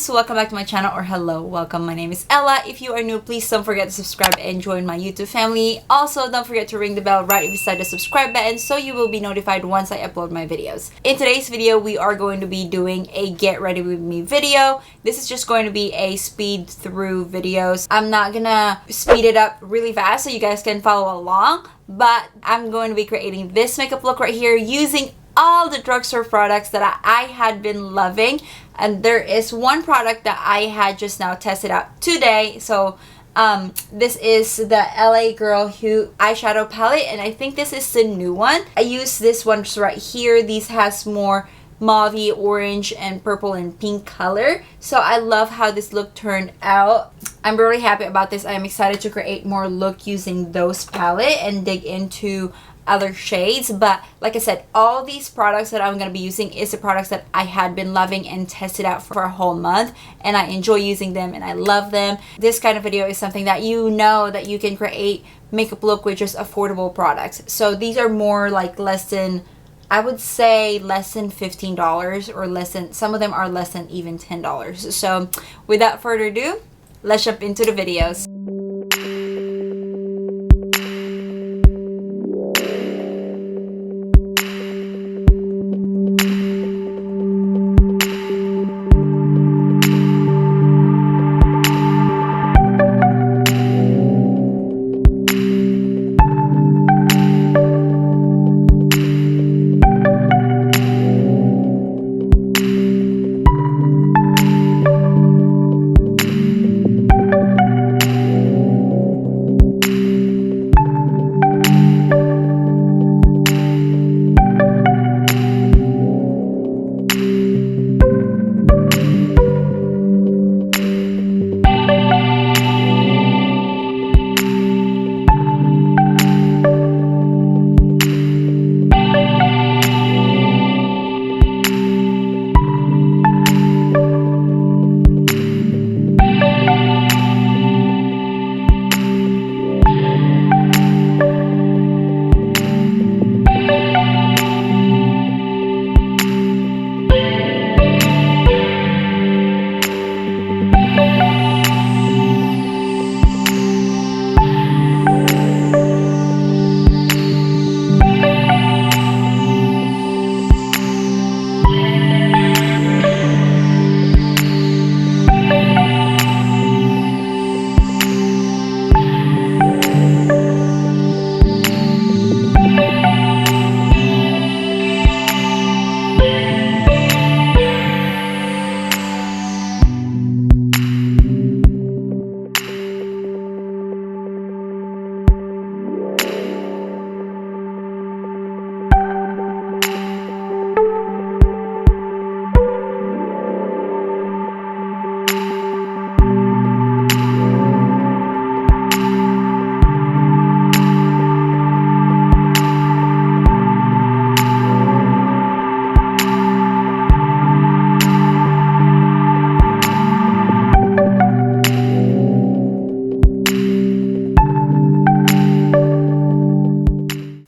loves, welcome back to my channel, or hello, welcome. My name is Ella. If you are new, please don't forget to subscribe and join my YouTube family. Also, don't forget to ring the bell right beside the subscribe button so you will be notified once I upload my videos. In today's video, we are going to be doing a get ready with me video. This is just going to be a speed through videos. I'm not gonna speed it up really fast so you guys can follow along, but I'm going to be creating this makeup look right here using all the drugstore products that I had been loving. And there is one product that I had just now tested out today. So this is the LA Girl Hue eyeshadow palette, and I think this is the new one. I use this one right here. These has more mauve, orange, and purple and pink color. So I love how this look turned out. I'm really happy about this. I'm excited to create more look using those palette and dig into other shades. But like I said, all these products that I'm going to be using is the products that I had been loving and tested out for a whole month, and I enjoy using them and I love them. This kind of video is something that you know that you can create makeup look with just affordable products. So these are more like less than, I would say less than $15, or less than, some of them are less than even $10. So without further ado, let's jump into the videos.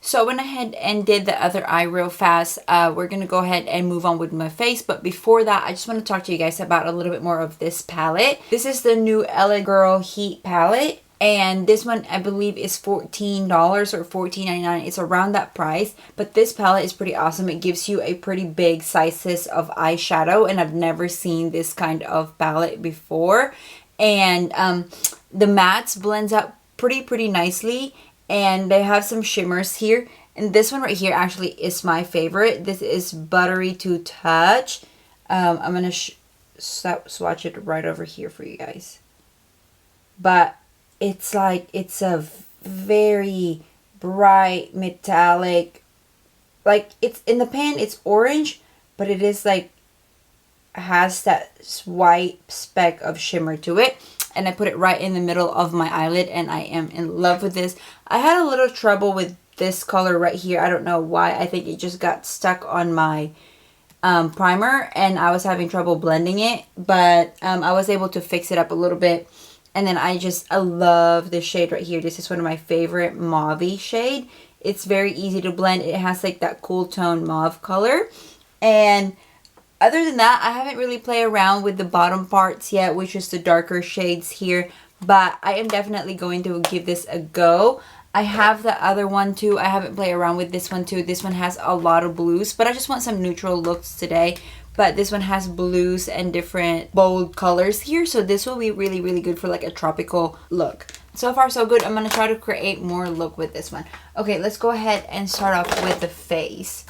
So I went ahead and did the other eye real fast. We're going to go ahead and move on with my face. But before that, I just want to talk to you guys about a little bit more of this palette. This is the new LA Girl Heat palette. And this one, I believe, is $14 or $14.99. It's around that price. But this palette is pretty awesome. It gives you a pretty big sizes of eyeshadow. And I've never seen this kind of palette before. And the mattes blends out pretty nicely. And they have some shimmers here. And this one right here actually is my favorite. This is Buttery to Touch. I'm going to swatch it right over here for you guys. But it's like, it's a very bright metallic, like it's in the pan, it's orange, but it is like, has that white speck of shimmer to it. And I put it right in the middle of my eyelid, and I am in love with this. I had a little trouble with this color right here. I don't know why. I think it just got stuck on my primer, and I was having trouble blending it. But I was able to fix it up a little bit. And then I love this shade right here. This is one of my favorite mauve shade. It's very easy to blend. It has like that cool tone mauve color. And Other than that, I haven't really played around with the bottom parts yet, which is the darker shades here, but I am definitely going to give this a go. I have the other one too. I haven't played around with this one too. This one has a lot of blues, but I just want some neutral looks today. But this one has blues and different bold colors here, so this will be really, really good for like a tropical look. So far so good. I'm going to try to create more look with this one. Okay, let's go ahead and start off with the face.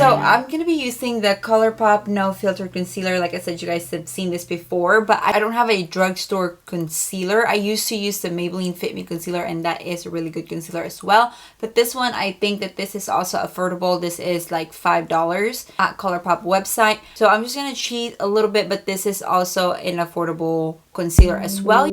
So I'm going to be using the ColourPop No Filter Concealer. Like I said, you guys have seen this before, but I don't have a drugstore concealer. I used to use the Maybelline Fit Me Concealer, and that is a really good concealer as well. But this one, I think that this is also affordable. This is like $5 at ColourPop website. So I'm just going to cheat a little bit, but this is also an affordable concealer as well.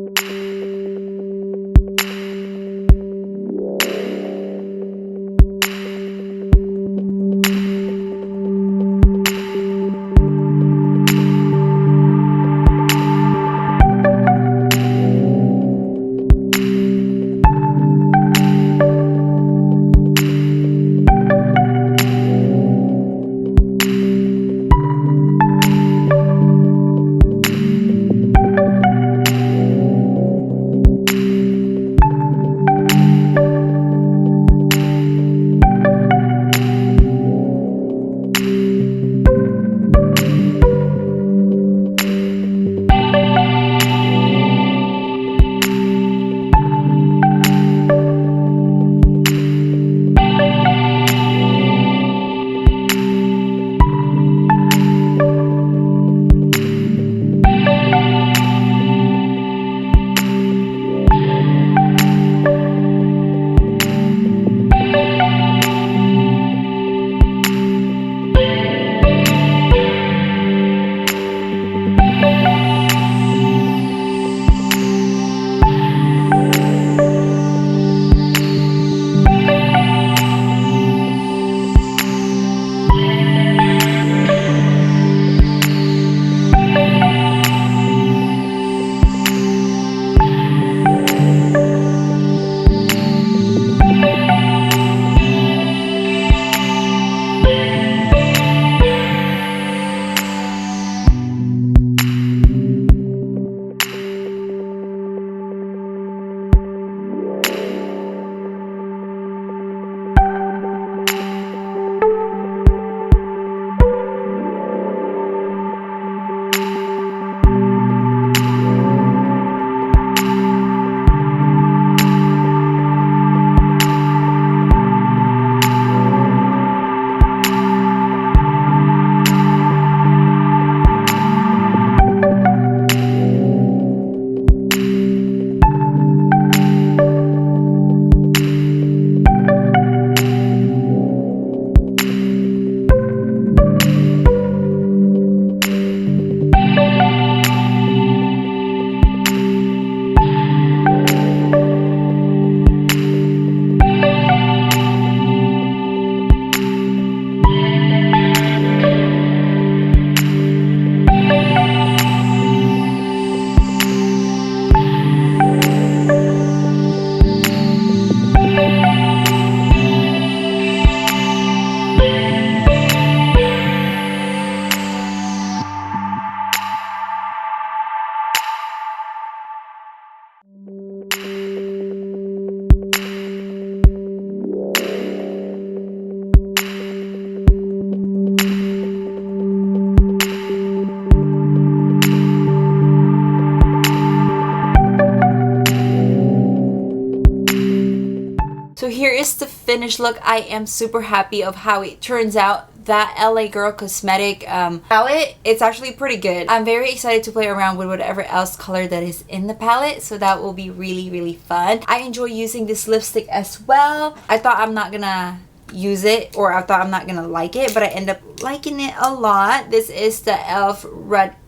So here is the finished look. I am super happy of how it turns out. That LA Girl Cosmetic palette, it's actually pretty good. I'm very excited to play around with whatever else color that is in the palette, so that will be really, really fun. I enjoy using this lipstick as well. I thought I'm not gonna use it, or I thought I'm not gonna like it, but I end up liking it a lot. This is the e.l.f.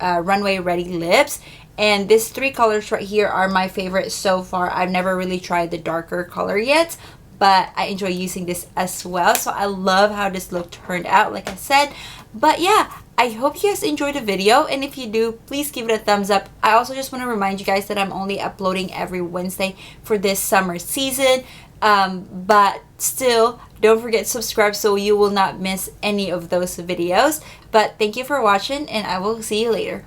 Runway Ready Lips. And these three colors right here are my favorite so far. I've never really tried the darker color yet, but I enjoy using this as well. So I love how this look turned out, like I said. But yeah, I hope you guys enjoyed the video, and if you do, please give it a thumbs up. I also just want to remind you guys that I'm only uploading every Wednesday for this summer season, but still, don't forget to subscribe so you will not miss any of those videos. But thank you for watching, and I will see you later.